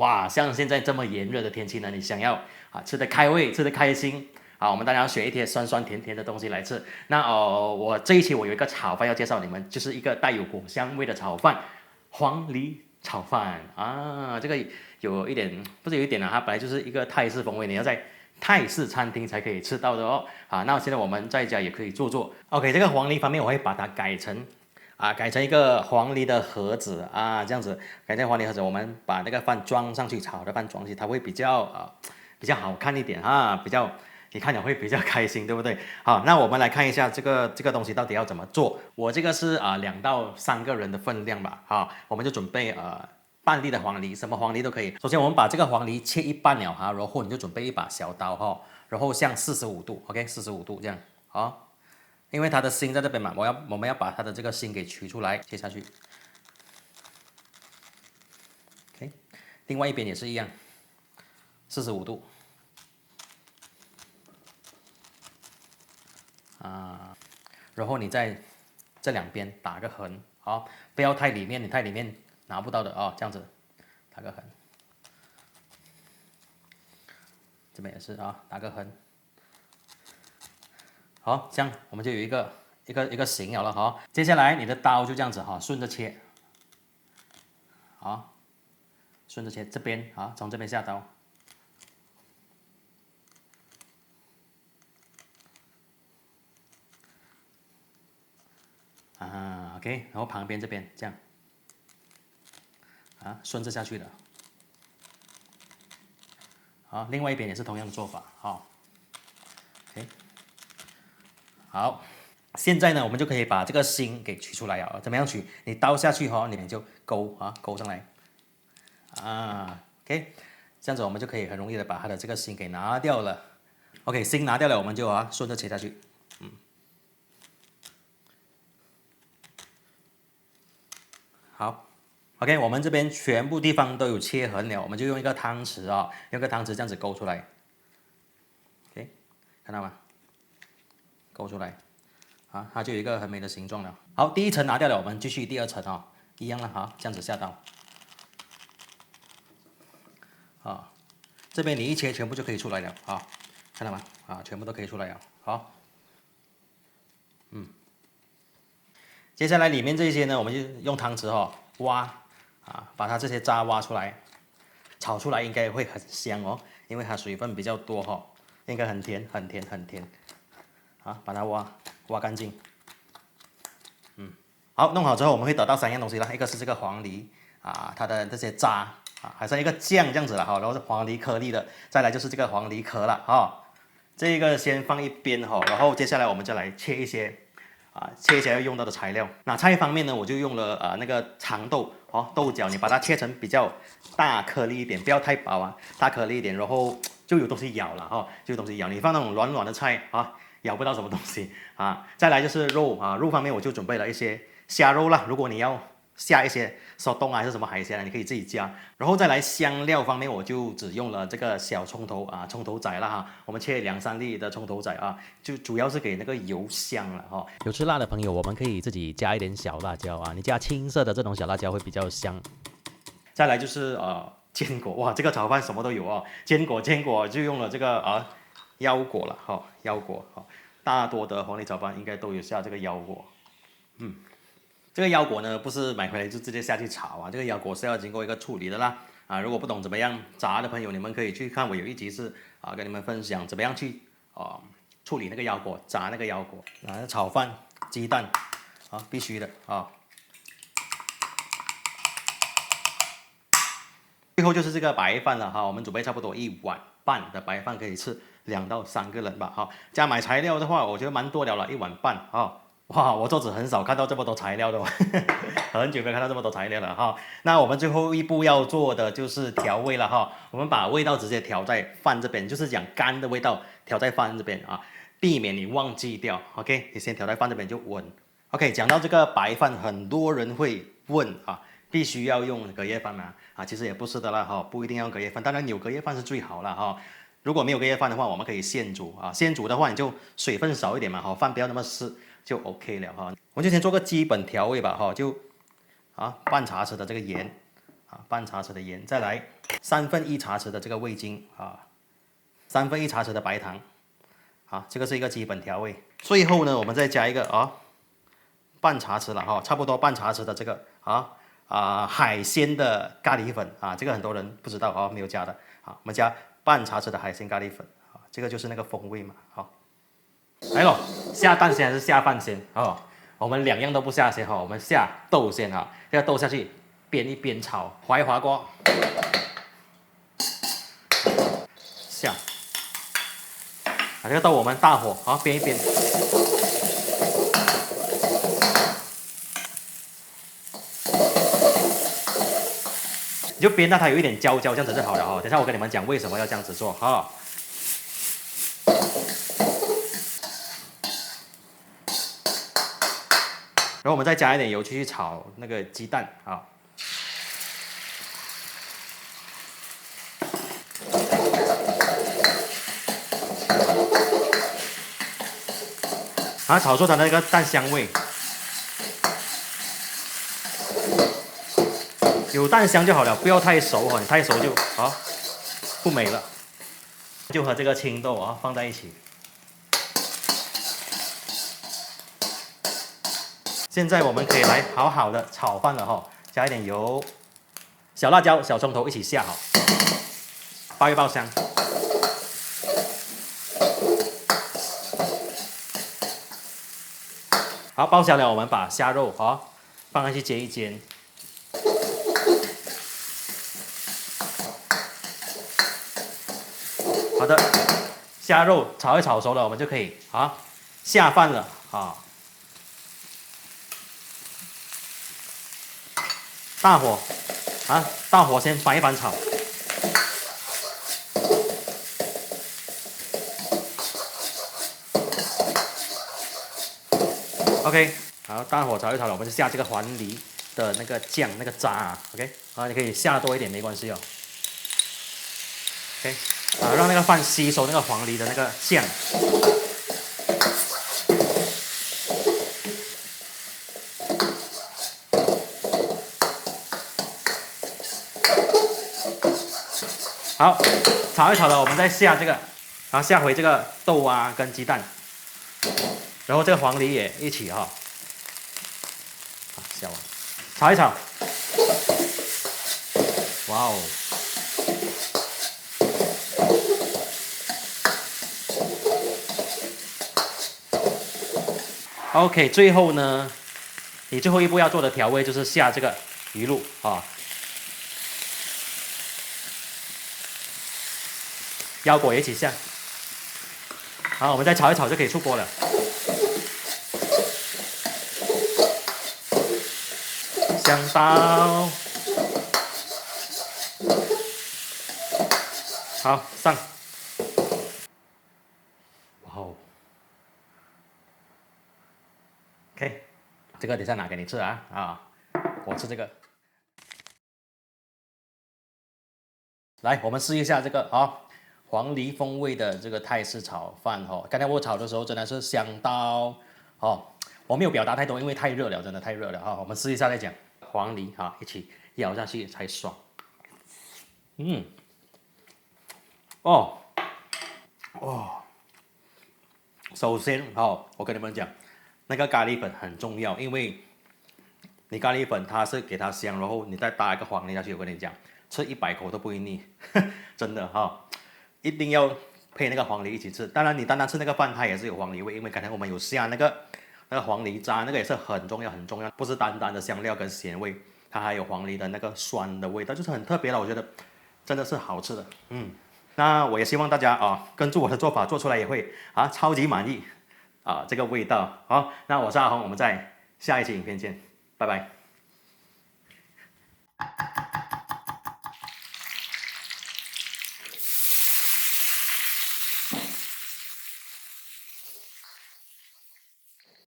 哇，像现在这么炎热的天气呢，你想要吃得开胃，吃得开心我们当然要选一些酸酸甜甜的东西来吃。那我这一期我有一个炒饭要介绍你们，就是一个带有果香味的炒饭，黄梨炒饭这个有一点不是有一点它本来就是一个泰式风味，你要在泰式餐厅才可以吃到的哦。那现在我们在家也可以做。OK， 这个黄梨方面我会把它改成一个黄梨的盒子这样子改成黄梨盒子，我们把那个饭装上去，炒的饭装上去，它会比较好看一点比较你看了会比较开心，对不对？好，那我们来看一下这个东西到底要怎么做。我这个是2到3个人的分量吧，我们就准备半粒的黄梨，什么黄梨都可以。首先我们把这个黄梨切一半了然后你就准备一把小刀然后向45度 ，OK， 45度这样因为它的心在这边嘛，我们要把它的这个心给取出来，切下去。OK， 另外一边也是一样，45度。然后你在这两边打个横，不要太里面，你太里面拿不到的这样子打个横。这边也是打个横。好，这样我们就有一个形了接下来你的刀就这样子顺着切，顺着切这边从这边下刀。OK， 然后旁边这边这样顺着下去的。好，另外一边也是同样的做法OK， 好，现在呢我们就可以把这个心给取出来了。怎么样取？你刀下去你就勾勾上来OK， 这样子我们就可以很容易的把它的这个心给拿掉了。OK， 心拿掉了，我们就顺着切下去。好 ，OK， 我们这边全部地方都有切痕了，我们就用一个汤匙用个汤匙这样子勾出来。OK， 看到吗？勾出来它就有一个很美的形状了。好，第一层拿掉了，我们继续第二层一样了这样子下刀。这边你一切全部就可以出来了看到吗？全部都可以出来了。好，接下来里面这些呢，我们就用汤匙挖把它这些渣挖出来，炒出来应该会很香因为它水分比较多应该很甜很甜很甜把它挖干净。好，弄好之后我们会得到3样东西了，一个是这个黄梨它的这些渣还是一个酱这样子了然后是黄梨颗粒的，再来就是这个黄梨壳了这个先放一边然后接下来我们就来切一些要用到的材料。那菜方面呢，我就用了那个长豆豆角，你把它切成比较大颗粒一点，不要太薄大颗粒一点，然后就有东西咬了就有东西咬。你放那种软软的菜咬不到什么东西再来就是肉肉方面我就准备了一些虾肉啦，如果你要下一些手冻还是什么海鲜你可以自己加。然后再来香料方面，我就只用了这个小葱头葱头仔啦我们切2、3粒的葱头仔就主要是给那个油香了有吃辣的朋友，我们可以自己加一点小辣椒你加青色的这种小辣椒会比较香。再来就是坚果，哇，这个炒饭什么都有坚果就用了这个腰果了腰果大多的黄梨炒饭应该都有下这个腰果。这个腰果呢，不是买回来就直接下去炒这个腰果是要经过一个处理的啦如果不懂怎么样炸的朋友，你们可以去看我有一集是跟你们分享怎么样去处理那个腰果，炸那个腰果炒饭鸡蛋必须的最后就是这个白饭了我们准备差不多1碗半的白饭，可以吃2到3个人吧加买材料的话，我觉得蛮多了1碗半哇，我桌子很少看到这么多材料的很久没有看到这么多材料了那我们最后一步要做的就是调味了我们把味道直接调在饭这边，就是讲干的味道调在饭这边避免你忘记掉。OK， 你先调在饭这边就稳。OK， 讲到这个白饭，很多人会问必须要用隔夜饭吗？其实也不是的啦不一定要用隔夜饭，当然有隔夜饭是最好了如果没有隔夜饭的话，我们可以现煮现煮的话你就水分少一点嘛饭不要那么湿就 OK 了我们就先做个基本调味吧就半茶匙的这个盐半茶匙的盐，再来1/3茶匙的这个味精，1/3茶匙的白糖，这个是一个基本调味。最后呢，我们再加一个半茶匙了差不多半茶匙的这个海鲜的咖喱粉这个很多人不知道没有加的我们加半茶匙的海鲜咖喱粉这个就是那个风味嘛来咯，下蛋先还是下饭先我们2样都不下先我们下豆先这个豆下去煸一煸炒，滑一滑锅，下这个豆我们大火煸一煸。你就煸到它有一点焦焦，这样子就好了等一下我跟你们讲为什么要这样子做然后我们再加一点油去炒那个鸡蛋炒出它的那个蛋香味。有蛋香就好了，不要太熟你太熟就不美了。就和这个青豆放在一起。现在我们可以来好好的炒饭了加一点油，小辣椒、小葱头一起下爆一爆香。好，爆香了，我们把虾肉放上去煎一煎。好的，虾肉炒一炒熟了，我们就可以下饭了大火大火先翻一翻炒。OK， 好，大火炒一炒了，我们就下这个黄梨的那个酱那个渣OK， 你可以下多一点没关系OK， 让那个饭吸收那个黄梨的那个酱。好，炒一炒了，我们再下这个，下回这个豆跟鸡蛋，然后这个黄梨也一起下完，炒一炒。哇哦！ OK， 最后呢，你最后一步要做的调味就是下这个鱼露腰果也一起下。好，我们再炒一炒就可以出锅了。香刀，好上。哇哦！ OK， 这个等一下拿给你吃我吃这个。来，我们试一下这个黄梨风味的这个泰式炒饭刚才我炒的时候真的是香到我没有表达太多，因为太热了，真的太热了我们试一下再讲。黄梨一起咬下去才爽。首先我跟你们讲。 那个咖喱粉很重要，因为你咖喱粉它是给它香，然后你再搭一个黄梨下去，我跟你讲，吃100口都不会腻，真的一定要配那个黄梨一起吃。当然，你单单吃那个饭，它也是有黄梨味，因为刚才我们有下那个黄梨渣，那个也是很重要很重要，不是单单的香料跟咸味，它还有黄梨的那个酸的味道，就是很特别了，我觉得真的是好吃的。那我也希望大家跟着我的做法做出来也会超级满意。 这个味道好，那我是阿红，我们在下一期影片见，拜拜。